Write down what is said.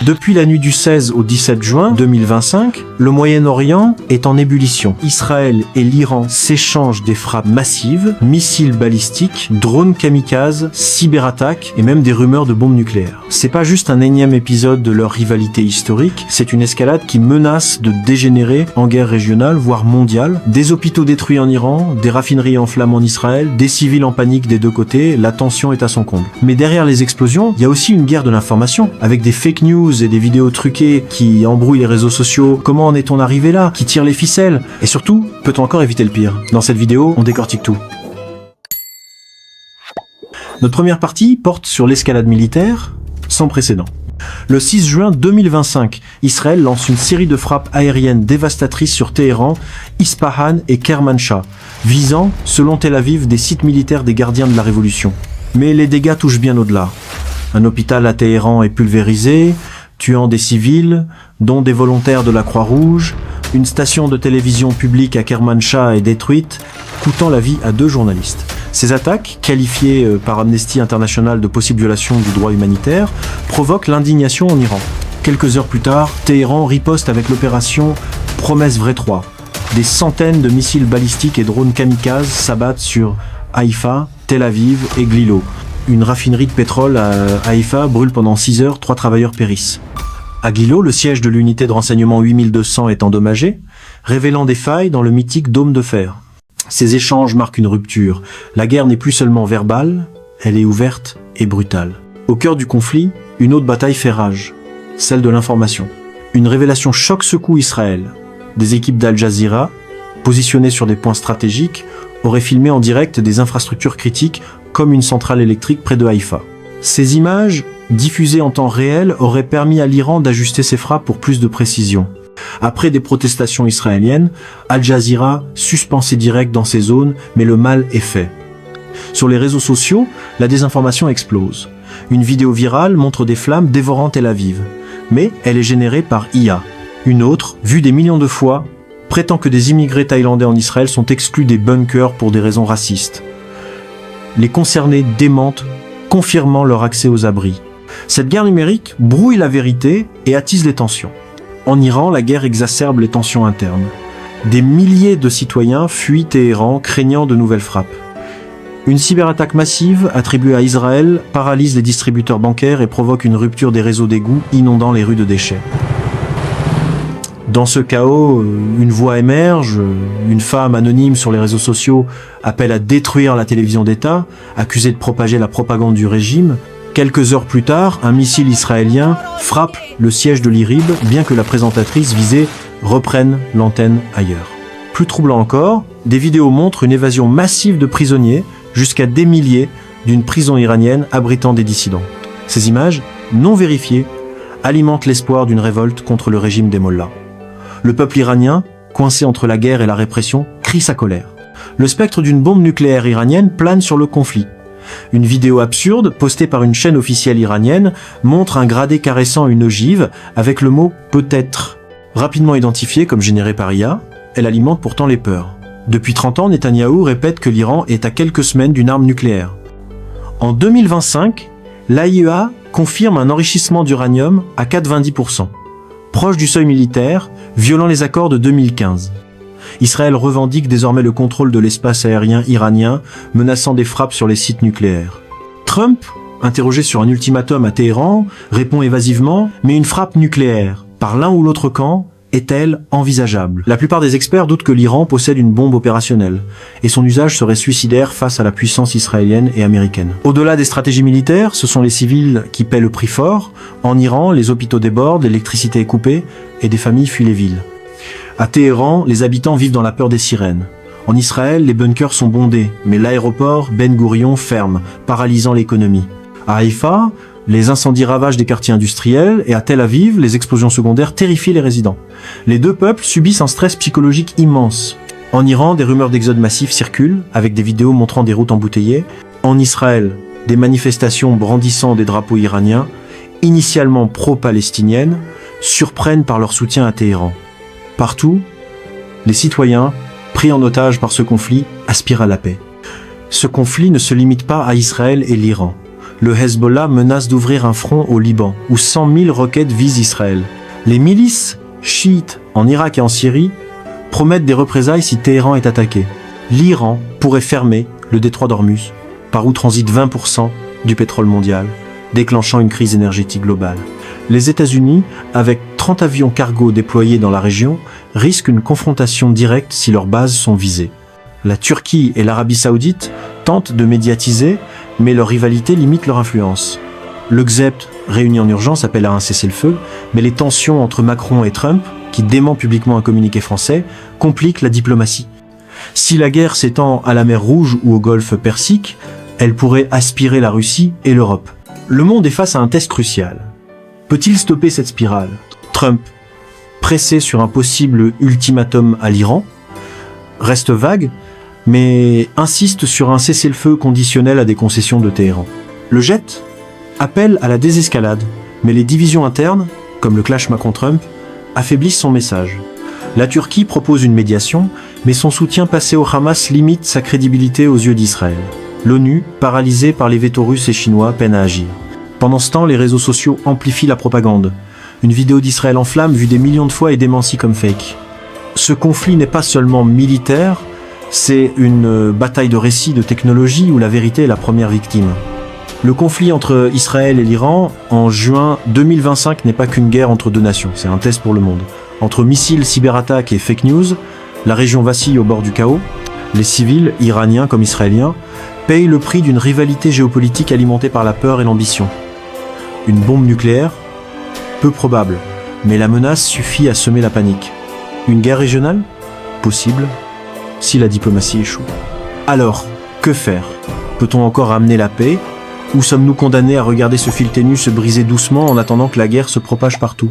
Depuis la nuit du 16 au 17 juin 2025, le Moyen-Orient est en ébullition. Israël et l'Iran s'échangent des frappes massives, missiles balistiques, drones kamikazes, cyberattaques et même des rumeurs de bombes nucléaires. C'est pas juste un énième épisode de leur rivalité historique, c'est une escalade qui menace de dégénérer en guerre régionale, voire mondiale. Des hôpitaux détruits en Iran, des raffineries en flammes en Israël, des civils en panique des deux côtés, la tension est à son comble. Mais derrière les explosions, il y a aussi une guerre de l'information, avec des fake news et des vidéos truquées qui embrouillent les réseaux sociaux. Comment en est-on arrivé là? Qui tire les ficelles? Et surtout, peut-on encore éviter le pire? Dans cette vidéo, on décortique tout. Notre première partie porte sur l'escalade militaire sans précédent. Le 6 juin 2025, Israël lance une série de frappes aériennes dévastatrices sur Téhéran, Ispahan et Kermanshah, visant, selon Tel Aviv, des sites militaires des gardiens de la Révolution. Mais les dégâts touchent bien au-delà. Un hôpital à Téhéran est pulvérisé, tuant des civils, dont des volontaires de la Croix-Rouge. Une station de télévision publique à Kermanshah est détruite, coûtant la vie à 2 journalistes. Ces attaques, qualifiées par Amnesty International de possible violation du droit humanitaire, provoquent l'indignation en Iran. Quelques heures plus tard, Téhéran riposte avec l'opération Promesse Vraie 3. Des centaines de missiles balistiques et drones kamikazes s'abattent sur Haïfa, Tel Aviv et Glilo. Une raffinerie de pétrole à Haïfa brûle pendant 6 heures, 3 travailleurs périssent. À Glilo, le siège de l'unité de renseignement 8200 est endommagé, révélant des failles dans le mythique dôme de fer. Ces échanges marquent une rupture. La guerre n'est plus seulement verbale, elle est ouverte et brutale. Au cœur du conflit, une autre bataille fait rage, celle de l'information. Une révélation choc secoue Israël. Des équipes d'Al Jazeera, positionnées sur des points stratégiques, auraient filmé en direct des infrastructures critiques comme une centrale électrique près de Haïfa. Ces images, diffusées en temps réel, auraient permis à l'Iran d'ajuster ses frappes pour plus de précision. Après des protestations israéliennes, Al Jazeera suspend ses directs dans ces zones, mais le mal est fait. Sur les réseaux sociaux, la désinformation explose. Une vidéo virale montre des flammes dévorant Tel Aviv, mais elle est générée par IA. Une autre, vue des millions de fois, prétend que des immigrés thaïlandais en Israël sont exclus des bunkers pour des raisons racistes. Les concernés démentent, confirmant leur accès aux abris. Cette guerre numérique brouille la vérité et attise les tensions. En Iran, la guerre exacerbe les tensions internes. Des milliers de citoyens fuient Téhéran, craignant de nouvelles frappes. Une cyberattaque massive attribuée à Israël paralyse les distributeurs bancaires et provoque une rupture des réseaux d'égouts, inondant les rues de déchets. Dans ce chaos, une voix émerge, une femme anonyme sur les réseaux sociaux appelle à détruire la télévision d'État, accusée de propager la propagande du régime. Quelques heures plus tard, un missile israélien frappe le siège de l'IRIB, bien que la présentatrice visée reprenne l'antenne ailleurs. Plus troublant encore, des vidéos montrent une évasion massive de prisonniers, jusqu'à des milliers, d'une prison iranienne abritant des dissidents. Ces images, non vérifiées, alimentent l'espoir d'une révolte contre le régime des mollahs. Le peuple iranien, coincé entre la guerre et la répression, crie sa colère. Le spectre d'une bombe nucléaire iranienne plane sur le conflit. Une vidéo absurde, postée par une chaîne officielle iranienne, montre un gradé caressant une ogive avec le mot « peut-être ». Rapidement identifiée comme générée par IA, elle alimente pourtant les peurs. Depuis 30 ans, Netanyahou répète que l'Iran est à quelques semaines d'une arme nucléaire. En 2025, l'AIEA confirme un enrichissement d'uranium à 90%, proche du seuil militaire, violant les accords de 2015. Israël revendique désormais le contrôle de l'espace aérien iranien, menaçant des frappes sur les sites nucléaires. Trump, interrogé sur un ultimatum à Téhéran, répond évasivement « Mais une frappe nucléaire, par l'un ou l'autre camp, est-elle envisageable ?» La plupart des experts doutent que l'Iran possède une bombe opérationnelle, et son usage serait suicidaire face à la puissance israélienne et américaine. Au-delà des stratégies militaires, ce sont les civils qui paient le prix fort. En Iran, les hôpitaux débordent, l'électricité est coupée, et des familles fuient les villes. À Téhéran, les habitants vivent dans la peur des sirènes. En Israël, les bunkers sont bondés, mais l'aéroport Ben Gourion ferme, paralysant l'économie. À Haïfa, les incendies ravagent des quartiers industriels, et à Tel Aviv, les explosions secondaires terrifient les résidents. Les deux peuples subissent un stress psychologique immense. En Iran, des rumeurs d'exode massif circulent, avec des vidéos montrant des routes embouteillées. En Israël, des manifestations brandissant des drapeaux iraniens, initialement pro-palestiniennes, surprennent par leur soutien à Téhéran. Partout, les citoyens, pris en otage par ce conflit, aspirent à la paix. Ce conflit ne se limite pas à Israël et l'Iran. le Hezbollah menace d'ouvrir un front au Liban, où 100 000 roquettes visent Israël. Les milices chiites en Irak et en Syrie promettent des représailles si Téhéran est attaqué. L'Iran pourrait fermer le détroit d'Ormuz, par où transite 20% du pétrole mondial, déclenchant une crise énergétique globale. Les États-Unis, avec 30 avions cargo déployés dans la région, risquent une confrontation directe si leurs bases sont visées. La Turquie et l'Arabie Saoudite tentent de médiatiser, mais leur rivalité limite leur influence. Le XEPT, réuni en urgence, appelle à un cessez-le-feu, mais les tensions entre Macron et Trump, qui dément publiquement un communiqué français, compliquent la diplomatie. Si la guerre s'étend à la mer Rouge ou au golfe Persique, elle pourrait aspirer la Russie et l'Europe. Le monde est face à un test crucial. Peut-il stopper cette spirale? Trump, pressé sur un possible ultimatum à l'Iran, reste vague, mais insiste sur un cessez-le-feu conditionnel à des concessions de Téhéran. Le JET appelle à la désescalade, mais les divisions internes, comme le clash Macron-Trump, affaiblissent son message. La Turquie propose une médiation, mais son soutien passé au Hamas limite sa crédibilité aux yeux d'Israël. L'ONU, paralysée par les vétos russes et chinois, peine à agir. Pendant ce temps, les réseaux sociaux amplifient la propagande. Une vidéo d'Israël en flammes vue des millions de fois est démentie comme fake. Ce conflit n'est pas seulement militaire, c'est une bataille de récits, de technologie où la vérité est la première victime. Le conflit entre Israël et l'Iran en juin 2025 n'est pas qu'une guerre entre deux nations, c'est un test pour le monde. Entre missiles, cyberattaques et fake news, la région vacille au bord du chaos. Les civils, iraniens comme israéliens, payent le prix d'une rivalité géopolitique alimentée par la peur et l'ambition. Une bombe nucléaire? Peu probable, mais la menace suffit à semer la panique. Une guerre régionale? Possible, si la diplomatie échoue. Alors, que faire? Peut-on encore ramener la paix? Ou sommes-nous condamnés à regarder ce fil ténu se briser doucement en attendant que la guerre se propage partout?